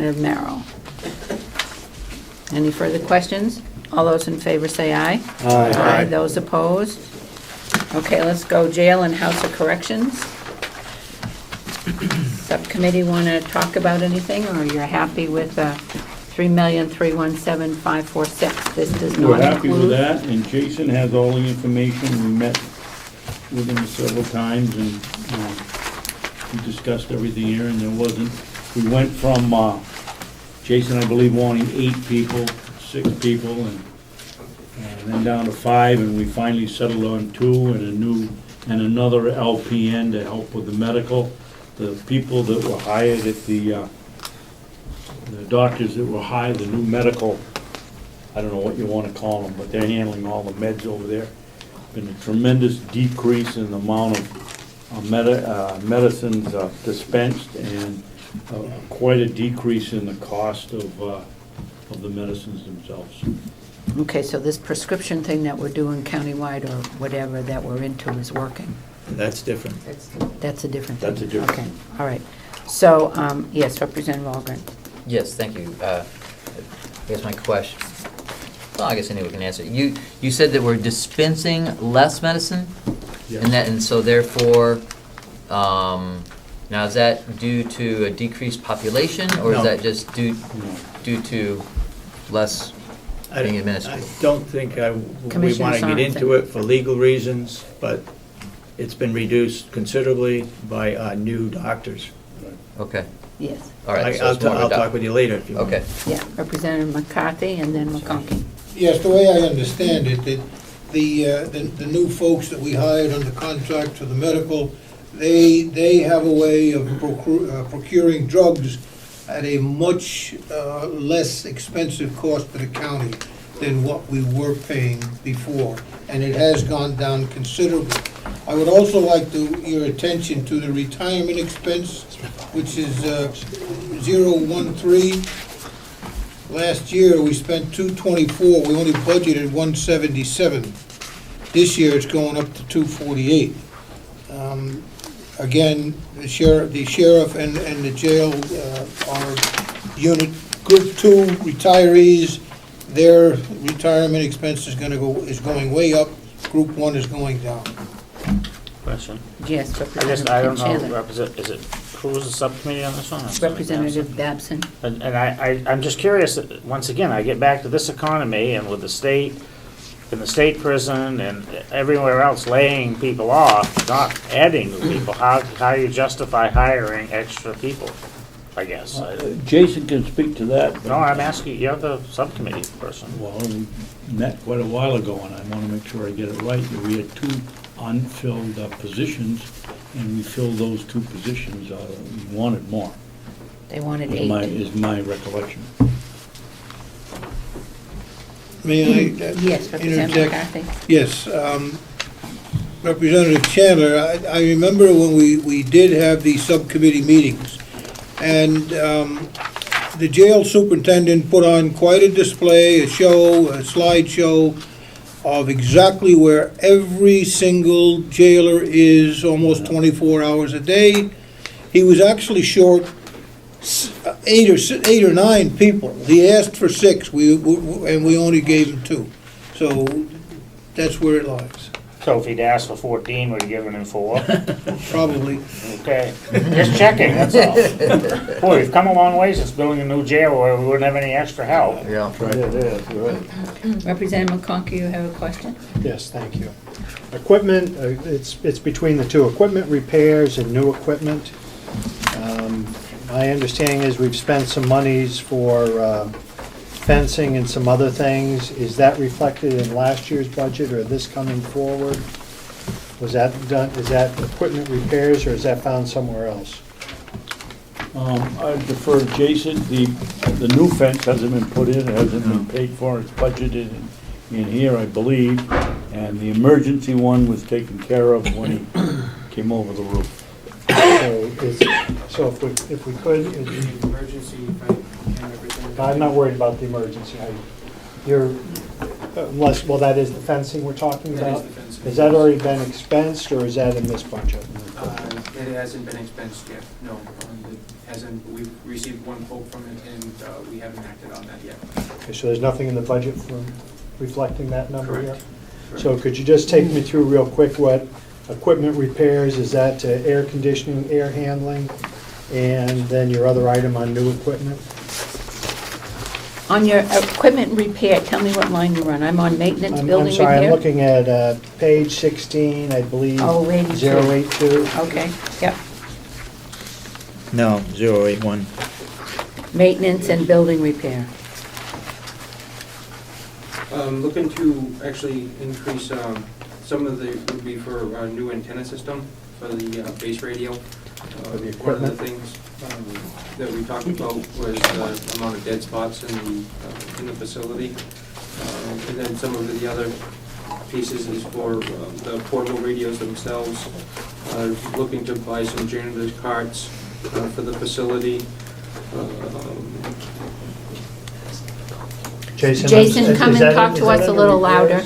replacement of Merrill. Any further questions? All those in favor say aye. Aye. Those opposed? Okay, let's go jail and House of Corrections. Subcommittee want to talk about anything, or you're happy with $3,317,546? This does not We're happy with include- that, and Jason has all the information. We met with him several times, and we discussed everything here, and we went from, Jason, I believe, wanting 8 people, 6 people, and then down to 5, and we finally settled on 2 and another LPN to help with the medical. The people that were hired at the doctors that were hired, the new medical, I don't know what you want to call them, but they're handling all the meds over there. Been a tremendous decrease in the amount of medicines dispensed, and quite a decrease in the cost of the medicines themselves. Okay, so this prescription thing that we're doing countywide or whatever that we're into is working? That's different. That's a different thing? That's a different Okay, thing. all right. So, yes, Representative Algren. Yes, thank you. I guess my question, well, I guess anyone can answer. You said that we're dispensing less medicine? Yes. And so therefore, now is that due to a decreased population, or is No. that just due to less being I administered? don't think we Commissioner want to get into Sorensen. it for legal reasons, but it's been reduced considerably by new doctors. Okay, Yes, all right. so I'll it's more of a I'll doc- talk with you later if you want. Okay, yeah, Representative McCarthy and then McConkey. Yes, the way I understand it, that the new folks that we hired under contract for the medical, they have a way of procuring drugs at a much less expensive cost to the county than what we were paying before, and it has gone down considerably. I would also like your attention to the retirement expense, which is 013. Last year, we spent 224, we only budgeted 177. This year, it's going up to 248. Again, the sheriff and the jail are unit, Group 2 retirees, their retirement expense is going way up, Group 1 is going down. Question. Yes, I Representative don't know, Chandler. is it, who's the subcommittee on this one? Representative Babson. And I'm just curious, once again, I get back to this economy and with the state, in the state prison and everywhere else laying people off, not adding new people, how you justify hiring extra people, I guess. Jason can speak to that. but- No, I'm asking, you're the subcommittee person. Well, we met quite a while ago, and I want to make sure I get it right. We had 2 unfilled positions, and we filled those 2 positions. We wanted more, They wanted is 8. is my recollection. May I Yes, Representative interject? McCarthy. Yes, Representative Chandler, I remember when we did have these subcommittee meetings, and the jail superintendent put on quite a display, a slideshow of exactly where every single jailer is almost 24 hours a day. He was actually short 8 or 9 people. He asked for 6, and we only gave him 2. So that's where it lies, So if he'd asked for 14, we'd have given him 4. probably. Okay, just checking, that's all. Boy, we've come a long way since building a new jail where we wouldn't have any extra help. yeah. It is, right. Representative McConkey, you have a question? Yes, thank you. Equipment, it's between the 2, equipment repairs and new equipment. My understanding is we've spent some monies for fencing and some other things. Is that reflected in last year's budget or this coming forward? Was that done, is that equipment repairs or is that found somewhere else? I defer to Jason. The new fence hasn't been put in, it hasn't been paid for, it's budgeted in here, I believe, and the emergency one was taken care of when he came over the roof. So if we could, Emergency, right, and everything. I'm not worried about the emergency. Unless, well, that is the fencing we're talking That is about? the fencing. Has that already been expensed or is that in this budget? It hasn't been expensed yet, no. It hasn't, we've received one quote from it, and we haven't acted on that yet. Okay, so there's nothing in the budget for reflecting that number Correct. here? So could you just take me through real quick what equipment repairs, is that air conditioning, air handling, and then your other item on new equipment? On your equipment repair, tell me what line you're on. I'm on maintenance, I'm building sorry, I'm repair. looking at page 16, I believe. Oh, 82. 082. Okay, yep. No, 081. Maintenance and building repair. Looking to actually increase, some of the, would be for a new antenna system for the base radio. For the One of the equipment? things that we talked about was the amount of dead spots in the facility. And then some of the other pieces is for the portable radios themselves. Looking to buy some janitor's carts for the facility. Jason, come and talk to us a little louder.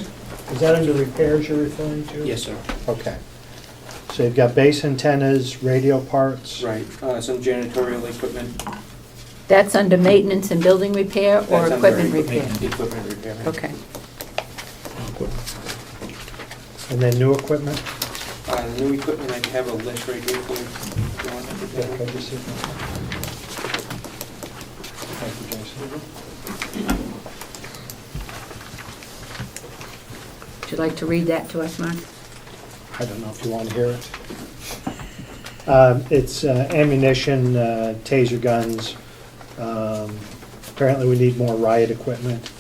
Is that under repairs you're referring to? Yes, sir. Okay. So you've got base antennas, radio parts? Right, some janitorial equipment. That's under maintenance and building repair or That's under equipment repair? Equipment repair. Okay. And then new equipment? The new equipment, I have a list right here for you. You want to look Yeah, at can it? I just see that? Thank you, Jason. Would you like to read that to us, Mark? I don't know if you want to hear it. It's ammunition, taser guns. Apparently we need more riot equipment.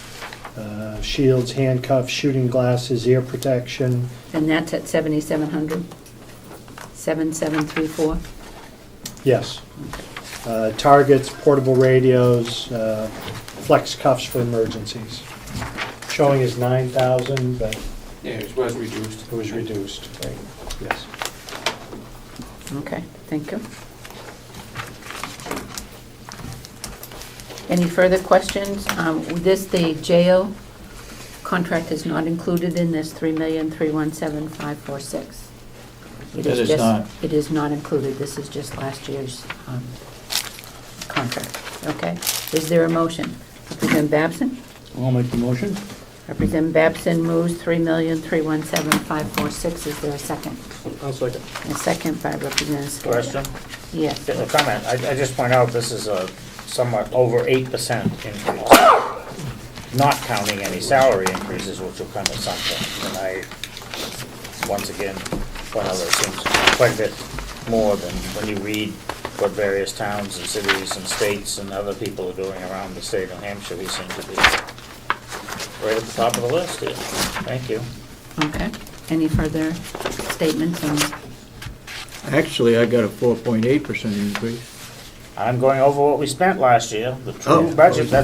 Shields, handcuffs, shooting glasses, ear protection. And that's at 7,700? 7734? Yes. Targets, portable radios, flex cuffs for emergencies. Showing is 9,000, but Yeah, it was reduced. it was reduced. Right. Yes. Okay, thank you. Any further questions? The jail contract is not included in this 3,317,546. It That is just- not. It is not included. This is just last year's contract. Okay? Is there a motion? Representative Babson? I'll make the motion. Representative Babson moves 3,317,546. Is there a second? I'll second. A second by Representative Scarlett. Question? Yes. A comment. I just point out, this is a somewhat over 8% increase, not counting any salary increases, which will come at some point. And I, once again, point out that it seems quite a bit more than when you read what various towns and cities and states and other people are doing around the state of New Hampshire. We seem to be right at the top of the list here. Thank you. Okay. Any further statements on? Actually, I got a 4.8% increase. I'm going over what we spent last year, the Oh. true budget, we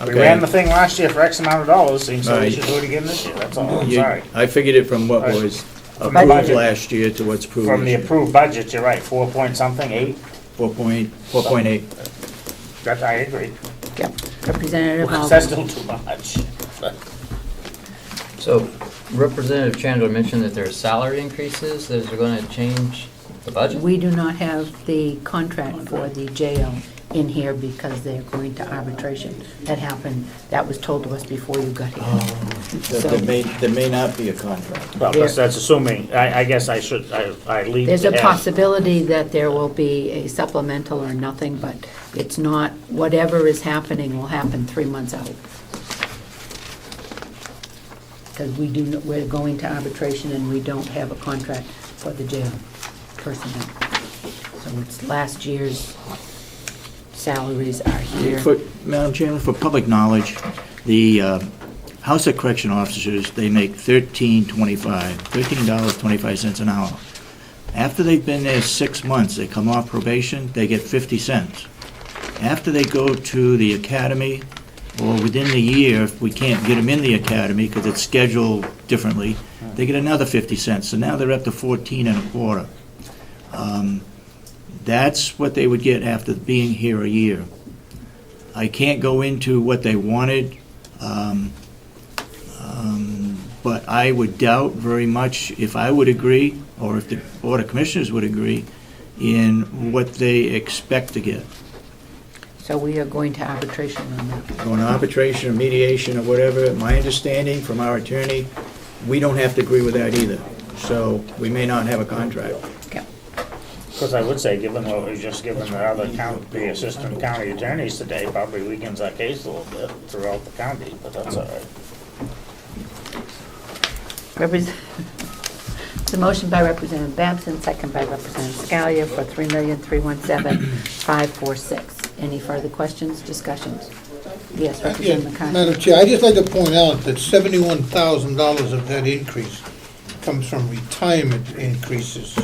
Okay. ran the thing last year for X amount of dollars, seems so we Right. should do it again this year, that's all, I'm You- sorry. I figured it from what Right. was From the approved budget. last year to what's approved From this the year. approved budget, you're right, 4 point something, 8, 4.8. that, I agree. Yep. Representative That's Albee. still too much. So Representative Chandler mentioned that there are salary increases that are going to change the budget? We do not have the contract for the jail in here because they're going to arbitration. That happened, that was told to us before you got here. That there may not be a contract. Well, that's assuming, I guess I should, I leave There's to a have- possibility that there will be a supplemental or nothing, but it's not, whatever is happening will happen 3 months out. Because we're going to arbitration and we don't have a contract for the jail personnel. So it's last year's salaries are here. Madam Chairman, for public knowledge, the House of Correction officers, they make $13.25 an hour. After they've been there 6 months, they come off probation, they get 50 cents. After they go to the academy, or within the year, if we can't get them in the academy because it's scheduled differently, they get another 50 cents. So now they're up to 14 and a quarter. That's what they would get after being here a year. I can't go into what they wanted, but I would doubt very much if I would agree, or if the Board of Commissioners would agree, in what they expect to get. So we are going to arbitration on that. Going to arbitration or mediation or whatever, my understanding from our attorney, we don't have to agree with that either. So we may not have a contract. Okay. Because I would say, given what we've just given the other the assistant county attorneys today, probably weakens our case a little bit throughout the county, but that's all right. It's a motion by Representative Babson, second by Representative Scalia for $3,317,546. Any further questions, discussions? Yes, Yeah, Representative McCarthy. Madam Chair, I'd just like to point out that $71,000 of that increase comes from retirement increases.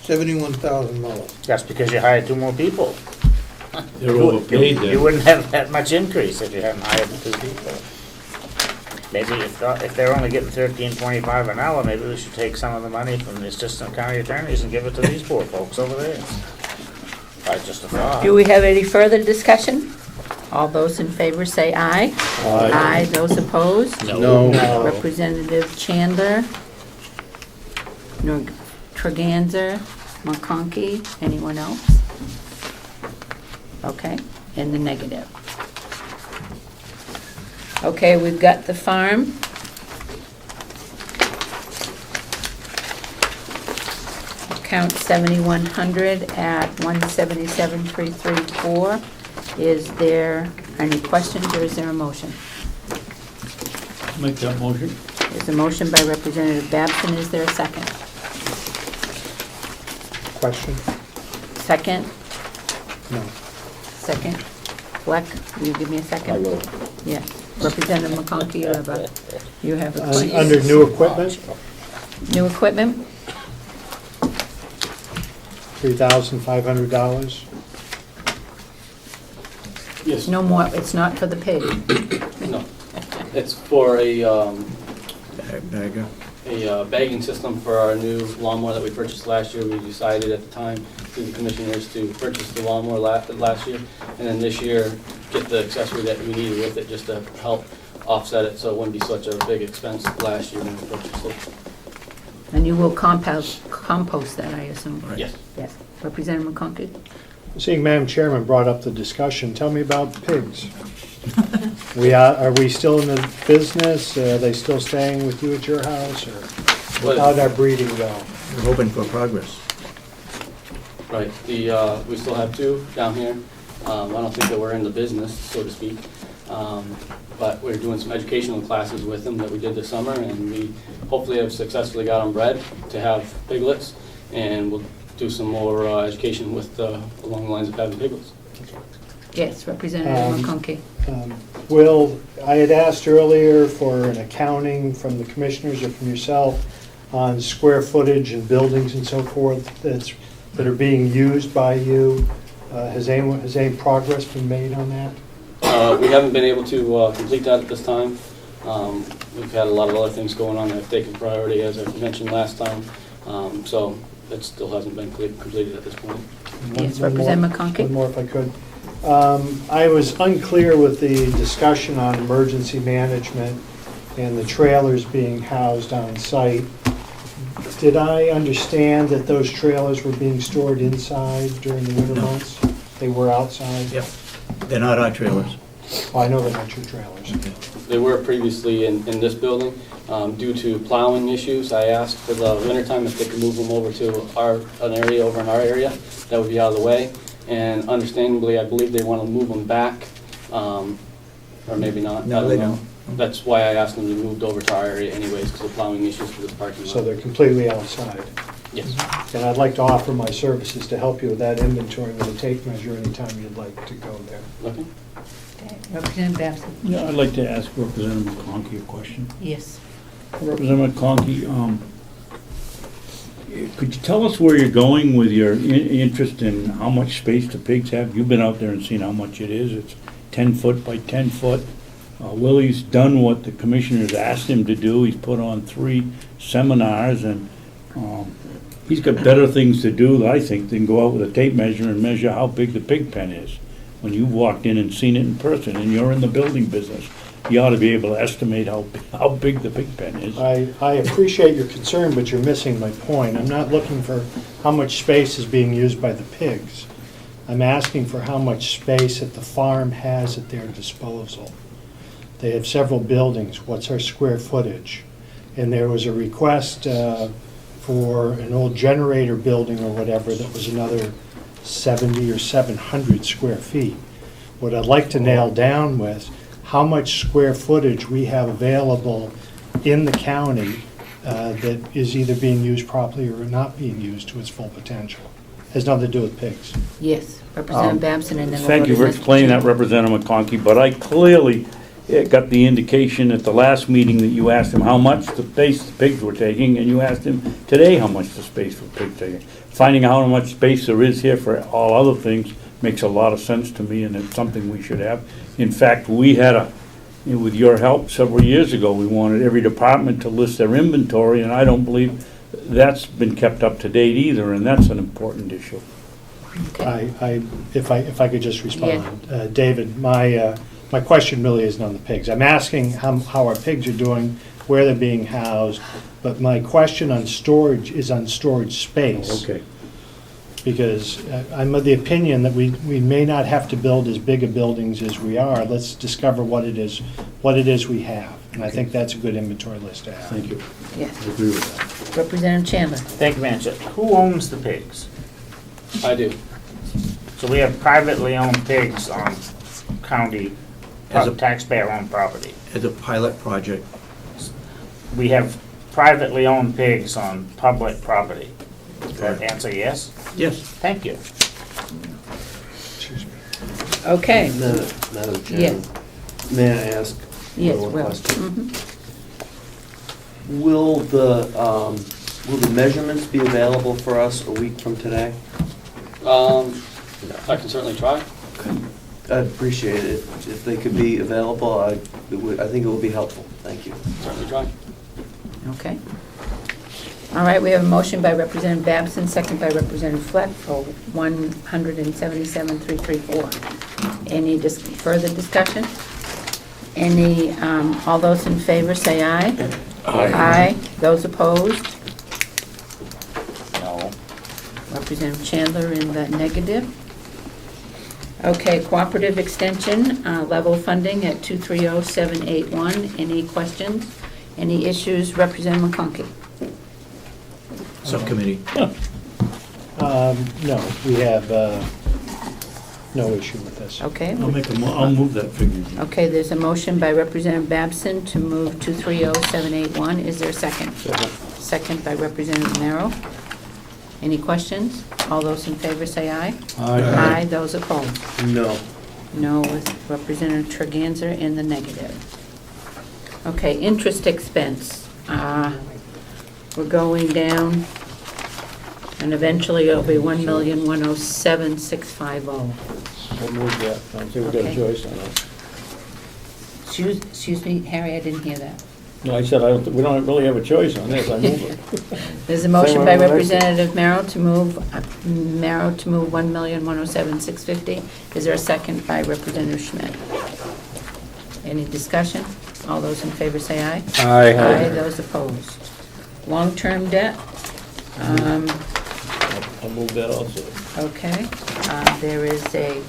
$71,000. That's because you hired 2 more people. They're overpaid You then. wouldn't have that much increase if you hadn't hired the 2 people. Maybe if they're only getting $13.25 an hour, maybe we should take some of the money from the assistant county attorneys and give it to these poor folks over there. That's just a thought. Do we have any further discussion? All those in favor say aye. Aye. Those opposed? No. Representative Chandler, Treganza, McConkey, anyone else? Okay, in the negative. Okay, we've got the farm. Count 7,100 at 177,334. Is there any questions or is there a motion? Make that motion. There's a motion by Representative Babson. Is there a second? Question? Second? No. Second? Fleck, will you give me a second? I will. Yes. Representative McConkey, you have a question? Under new equipment, New equipment? $3,500. Yes, No more, it's not for the pig. no. It's for a Bagger. bagging system for our new lawnmower that we purchased last year. We decided at the time through the commissioners to purchase the lawnmower last year, and then this year get the accessory that we needed with it just to help offset it so it wouldn't be such a big expense last year when we purchased it. And you will compost that, I assume? Yes. Yes. Representative McConkey? Seeing Madam Chairman brought up the discussion, tell me about pigs. Are we still in the business? Are they still staying with you at your house, or how'd our breeding go? We're hoping for progress. Right, we still have 2 down here. I don't think that we're in the business, so to speak. But we're doing some educational classes with them that we did this summer, and we hopefully have successfully got them bred to have piglets, and we'll do some more education with along the lines of having piglets. Yes, Representative McConkey. Will, I had asked earlier for an accounting from the commissioners or from yourself on square footage and buildings and so forth that are being used by you. Has any progress been made on that? We haven't been able to complete that at this time. We've had a lot of other things going on that have taken priority, as I mentioned last time. So it still hasn't been completed at this point. Yes, One more- Representative McConkey. One more if I could. I was unclear with the discussion on emergency management and the trailers being housed on site. Did I understand that those trailers were being stored inside during the winter No. months? They were outside? Yep. They're not our trailers. Oh, I know they're not your trailers. They were previously in this building. Due to plowing issues, I asked for the wintertime if they could move them over to an area over in our area that would be out of the way. And understandably, I believe they want to move them back, or maybe not. No, I they know. don't. That's why I asked them to be moved over to our area anyways, because of plowing issues for this parking lot. So they're completely outside. Yes. And I'd like to offer my services to help you with that inventory with a tape measure anytime you'd like to go there. Okay. Okay, Representative Babson. Yeah, I'd like to ask Representative McConkey a question. Yes. Representative McConkey, could you tell us where you're going with your interest in how much space the pigs have? You've been out there and seen how much it is. It's 10 foot by 10 foot. Willie's done what the commissioners asked him to do. He's put on 3 seminars, and he's got better things to do, I think, than go out with a tape measure and measure how big the pig pen is. When you've walked in and seen it in person, and you're in the building business, you ought to be able to estimate how big the pig pen is. I appreciate your concern, but you're missing my point. I'm not looking for how much space is being used by the pigs. I'm asking for how much space that the farm has at their disposal. They have several buildings, what's our square footage? And there was a request for an old generator building or whatever that was another 70 or 700 square feet. What I'd like to nail down with, how much square footage we have available in the county that is either being used properly or not being used to its full potential. Has nothing to do with pigs. Yes, Representative Babson, and then we'll Thank go you to for Mr. explaining that, Chair. Representative McConkey, but I clearly got the indication at the last meeting that you asked him how much the space the pigs were taking, and you asked him today how much the space the pigs taking. Finding out how much space there is here for all other things makes a lot of sense to me, and it's something we should have. In fact, we had with your help several years ago, we wanted every department to list their inventory, and I don't believe that's been kept up to date either, and that's an important issue. Okay. If I could just respond. David, my question really isn't on the pigs. I'm asking how our pigs are doing, where they're being housed, but my question on storage is on storage space. Okay. Because I'm of the opinion that we may not have to build as big a buildings as we are. Let's discover what it is we have. And I think that's a good inventory list to have. Thank you. Yes. I agree with that. Representative Chandler. Thank you, Manager. Who owns the pigs? I do. So we have privately owned pigs on county, As a- taxpayer-owned property. As a pilot project. We have privately owned pigs on public property. Does that Correct. answer yes? Yes. Thank you. Okay. Madam Yes. Chairman, may I ask Yes, one Will. question? Mhm. Will the measurements be available for us a week from today? I can certainly try. I'd appreciate it. If they could be available, I think it would be helpful. Thank you. Certainly try. Okay. All right, we have a motion by Representative Babson, second by Representative Fleck for 177,334. Any further discussion? Any, all those in favor say aye. Aye. Those opposed? No. Representative Chandler in the negative. Okay, cooperative extension, level funding at 230781. Any questions? Any issues? Representative McConkey. Subcommittee. No, we have no issue with this. Okay. I'll move that figure. Okay, there's a motion by Representative Babson to move 230781. Is there a second? Second by Representative Merrill. Any questions? All those in favor say aye. Aye. Those opposed? No. No with Representative Tregenza in the negative. Okay, interest expense. We're going down, and eventually it'll be 1,107,650. I'll move that. I don't think we got Okay. a choice on that. Excuse me, Harry, I didn't hear that. No, I said, we don't really have a choice on this. I move it. There's a motion Same by on the next one. Representative Merrill to move 1,107,650. Is there a second by Representative Schmidt? Any discussion? All those in favor say aye. Aye. Those opposed. Long-term debt, I'll move that also. okay. There is a,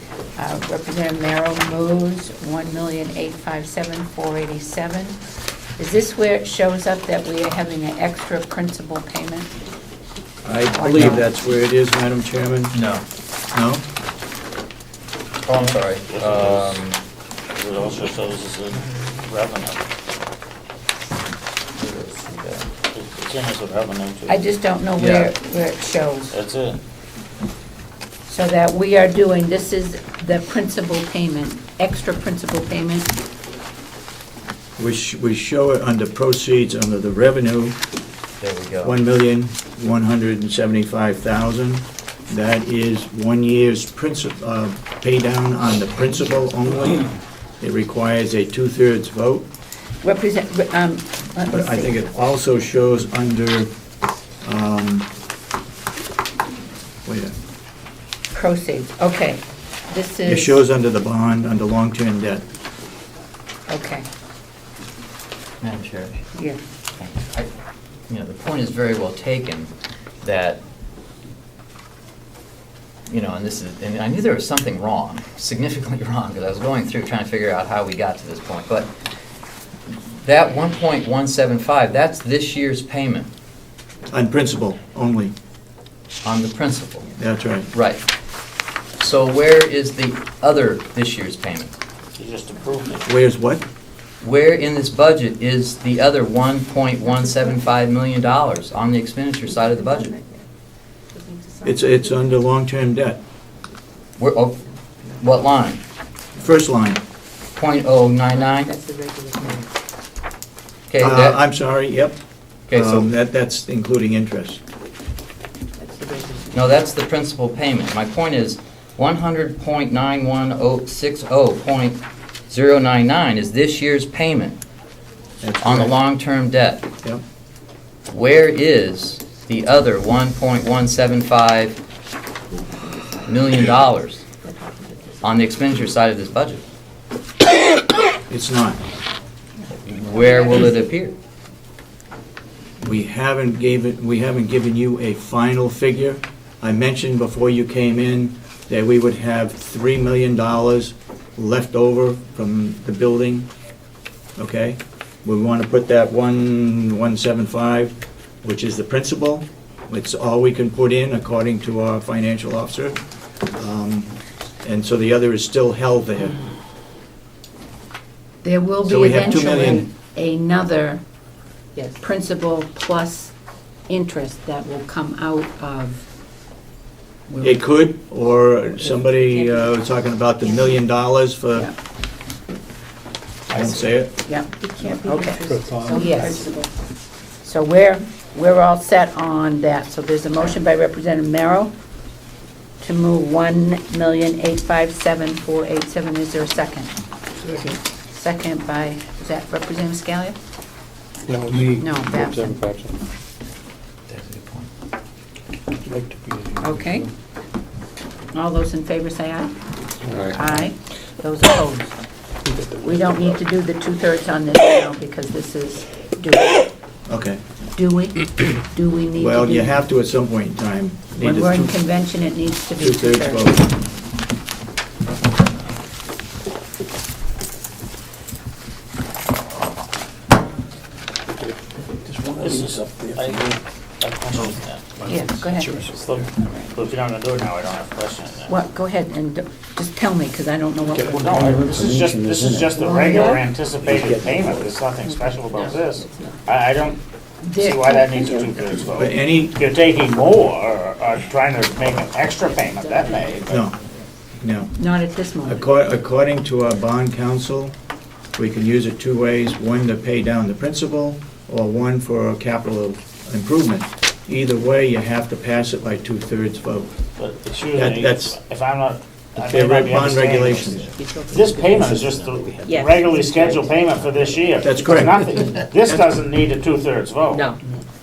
Representative Merrill moves 1,857,487. Is this where it shows up that we are having an extra principal payment? I believe that's where it is, Madam Chairman. No. No? Oh, I'm sorry. It also shows as a revenue. It's in as a revenue too. I just don't know where it shows. That's it. So that we are doing, this is the principal payment, extra principal payment. We show it under proceeds under the revenue, There we go. 1,175,000. That is 1 year's principal, pay down on the principal only. It requires a 2/3 vote. Let me But I think see. it also shows under, wait, Proceeds, okay. This is. it shows under the bond, under long-term debt. Okay, Madam Chair, yeah. the point is very well taken that you know, and this is, and I knew there was something wrong, significantly wrong, because I was going through trying to figure out how we got to this point, but that 1.175, that's this year's payment On principal only, on the principal. that's right. Right. So where is the other this year's payment? You just approved it. Where's what? Where in this budget is the other $1.175 million on the expenditure side of the budget? It's under long-term debt. Where, oh, what line? First line. .099? That's the regular payment. Okay, that, I'm sorry, yep. okay, so, That's including interest. That's the regular. no, that's the principal payment. My point is, 100.91060.099 is this year's payment That's on the correct. long-term debt. Yep. Where is the other $1.175 million on the expenditure side of this budget? It's not. Where will it appear? We haven't given you a final figure. I mentioned before you came in that we would have $3 million left over from the building, okay? We want to put that 175, which is the principal. It's all we can put in according to our financial officer. And so the other is still held there. There will So be we have $2 eventually million. another Yes. principal plus interest that will come out of. It could, or somebody was talking about the $1 million for, Yeah. I won't say it. Yeah, It can't be Okay. interest So on yes. principal. so we're all set on that. So there's a motion by Representative Merrill to move $1,857,487. Is there a second? Second by, is that Representative Scalia? No, me. No, Babson. Okay. All those in favor say aye. Aye. Those opposed? We don't need to do the two-thirds on this now because this is due. Okay. Do we? Do we need to do? Well, you have to at some point in time. Need When a we're in two- convention, it needs to be Two-thirds two-thirds. vote. This is, I question that. Yeah, go ahead. So, if you're not gonna do it now, I don't have a question then. What, go ahead and just tell me, because I don't know what. Well, no, this is just the regular anticipated payment, there's nothing special about this. I don't see why that needs a two-thirds vote. But any, If you're taking more, or trying to make an extra payment, that may, but no. Not at this moment. According to our bond council, we can use it two ways, one to pay down the principal, or one for capital improvement. Either way, you have to pass it by two-thirds vote. but it's usually, that's- if I'm not, I may They're not be bond understanding regulations. this. This payment is just the Yes. regularly scheduled payment for this year. That's It's correct. nothing. This doesn't need a two-thirds vote. No.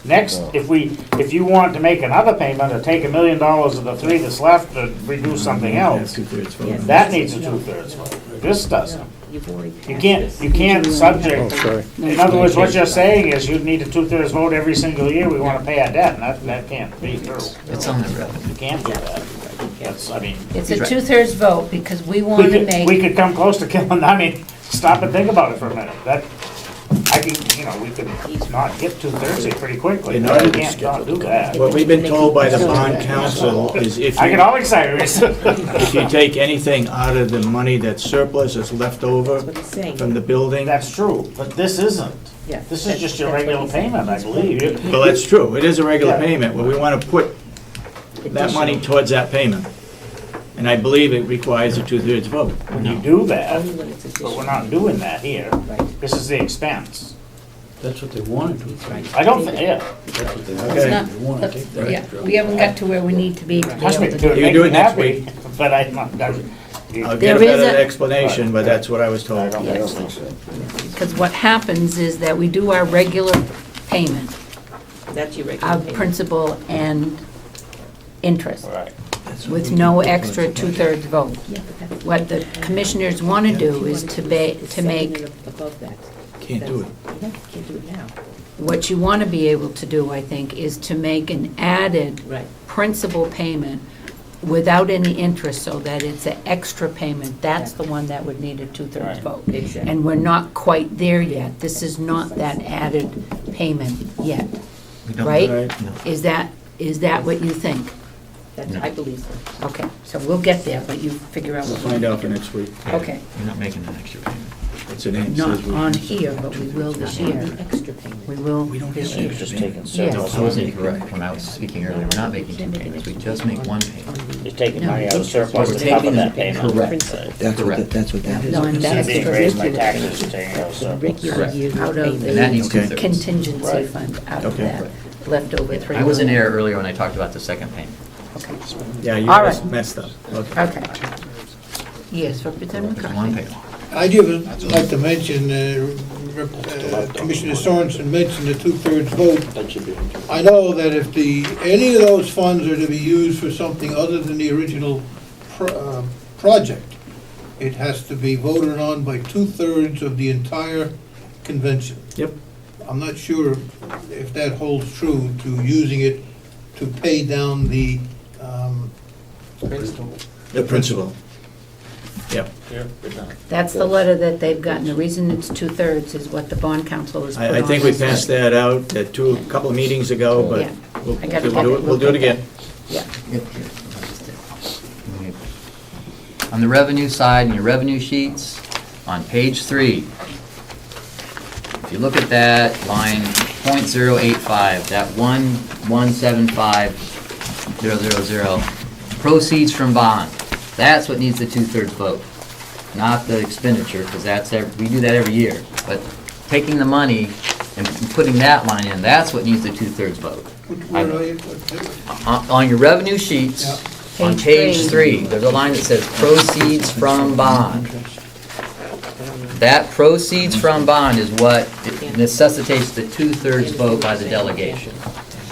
Next, if you want to make another payment, or take $1 million of the three that's left to redo something Have else, two-thirds vote. Yes. that needs a two-thirds vote. This doesn't. You've already You passed can't this. subject, in other words, what you're saying is you'd need a two-thirds vote every single year we want to pay our debt, and that can't be true. It's on the rev. You can't do that. That's, I mean, It's a two-thirds vote because we want to we make, could come close to killing, I mean, stop and think about it for a minute. That, I can, we could not get two-thirds here pretty quickly. You know, But we can't not do that. What we've been told by the bond council is if I get you, all excited. if you take anything out of the money that's surplus, that's left over That's what he's saying. from the building, That's true, but this isn't. Yeah, This is that's- just your that's what regular he's saying. payment, I believe. well, that's true, it is a regular Yeah. payment, but we want to put that money towards that payment. And I believe it requires a two-thirds vote. When you do that, Only when it's but we're additional. not doing that here. Right. This is the expense. That's what they wanted to. I don't think, yeah. That's what they it's Okay. not, yeah, we haven't got to where we need to be to be Trust me, able it to. would You make do me it next happy, but I'm not, I'll There get a is better a- explanation, but that's what I was I told. don't Yes. think so. Because what happens is that we do our regular payment That's your regular of payment. principal and interest Right. with no extra two-thirds vote. Yeah, but that's. What the commissioners want to If do you is wanted to setting make, it above that. Can't do it. Yeah, can't do it now. what you want to be able to do, I think, is to make an added Right. principal payment without any interest, so that it's an extra payment, that's the one that would need a two-thirds Right. vote. Exactly. And we're not quite there yet. This is not that added payment yet, right? Is that what you think? That's, I believe so. Okay, so we'll get there, but you figure out We'll what. find out for next week. Okay, You're not making an extra payment. What's the name? not Says we- on here, but we will this year. The extra payment. We will We don't this have year. It's just taking Yes. surplus. I wasn't correct when I was speaking earlier. We're not making two payments, we just make one payment. You're taking No, money out of it's- surplus we're to cover taking that the payment. correct. That's what that is. No, and See, that's being the raised my regular- taxes, taking out of surplus. Regular yearly out of payment. And that needs the two-thirds. contingency Right. fund, out of Okay. that leftover 3 I was in million. error earlier when I talked about the second payment. Okay. Yeah, you All guys right. messed up. Okay. Okay. Yes, Representative It's one McCarthy. payment. I'd just like to mention, Commissioner Sorensen mentioned the two-thirds vote. That should be. I know that if any of those funds are to be used for something other than the original project, it has to be voted on by two-thirds of the entire convention. Yep. I'm not sure if that holds true to using it to pay down the, The principal. Yep. Yeah, good enough. That's the letter that they've gotten. The reason it's two-thirds is what the bond council has put on. I think we this passed list. that out a couple of meetings ago, but Yeah. we'll I gotta we'll do it, we'll do it again. Yeah. On the revenue side, in your revenue sheets, on page 3, if you look at that line .085, that 1175000, proceeds from bond, that's what needs the two-thirds vote, not the expenditure, because we do that every year. But taking the money and putting that line in, that's what needs the two-thirds vote. where are you? On your revenue sheets, on Page page three. 3, there's a line that says proceeds from bond. That proceeds from bond is what necessitates the two-thirds vote by the delegation.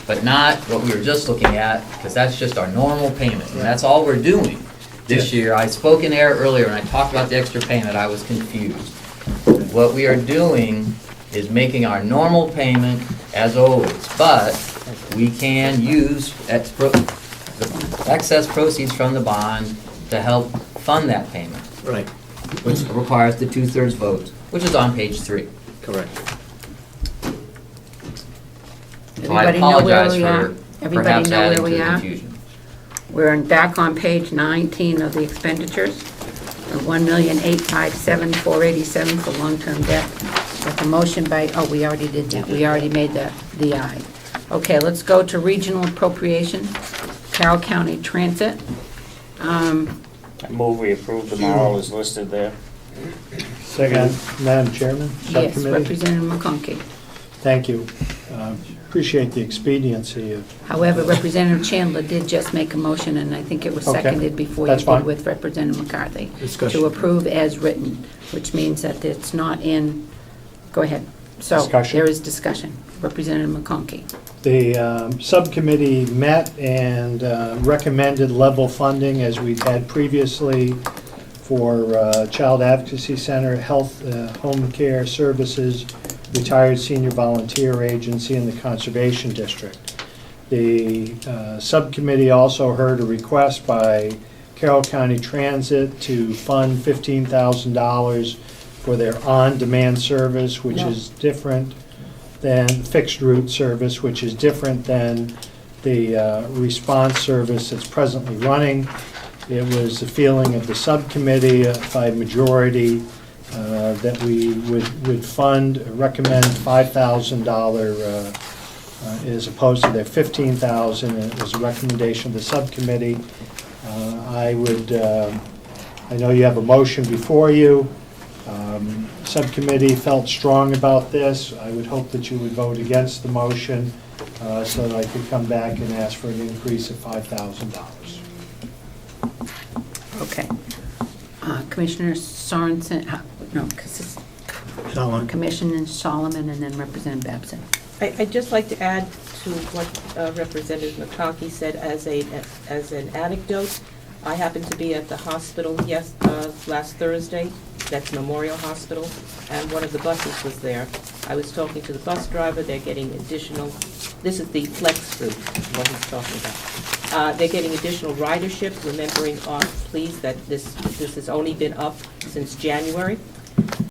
But not what we were just looking at, because that's just our normal payment, and that's all we're doing this year. I spoke in error earlier, and I talked about the extra payment, I was confused. What we are doing is making our normal payment as always, but we can use the excess proceeds from the bond to help fund that payment, Right, which requires the two-thirds vote, which is on page 3. correct. So I Everybody know where apologize we are? for Everybody perhaps know where adding to we the are? confusion. We're back on page 19 of the expenditures, of $1,857,487 for long-term debt. With a motion by, oh, we already did that. We already made the aye. Okay, let's go to regional appropriation, Carroll County Transit. I move we approve them all as listed there. Second, Madam Chairman, Yes, Subcommittee. Representative McConkey. Thank you. Appreciate the expediency of, However, Representative Chandler did just make a motion, and I think it was Okay, seconded before you that's did fine. with Representative McCarthy. Discussion. To approve as written, which means that it's not in, go ahead. So, Discussion. there is discussion. Representative McConkey. the subcommittee met and recommended level funding as we've had previously for Child Advocacy Center, Health, Home Care Services, Retired Senior Volunteer Agency, and the Conservation District. The subcommittee also heard a request by Carroll County Transit to fund $15,000 for their on-demand service, which is different than fixed route service, which is different than the response service that's presently running. It was the feeling of the subcommittee by majority that we would recommend $5,000 as opposed to their $15,000, and it was a recommendation of the subcommittee. I know you have a motion before you. Subcommittee felt strong about this. I would hope that you would vote against the motion so that I could come back and ask for an increase of $5,000. Okay. Commissioner Sorensen, no, because it's Solomon. Commissioner Solomon and then Representative Babson. I'd just like to add to what Representative McConkey said as an anecdote. I happened to be at the hospital last Thursday, that's Memorial Hospital, and one of the buses was there. I was talking to the bus driver, they're getting additional, this is the flex route, what he's talking about. They're getting additional ridership, remembering, please, that this has only been up since January.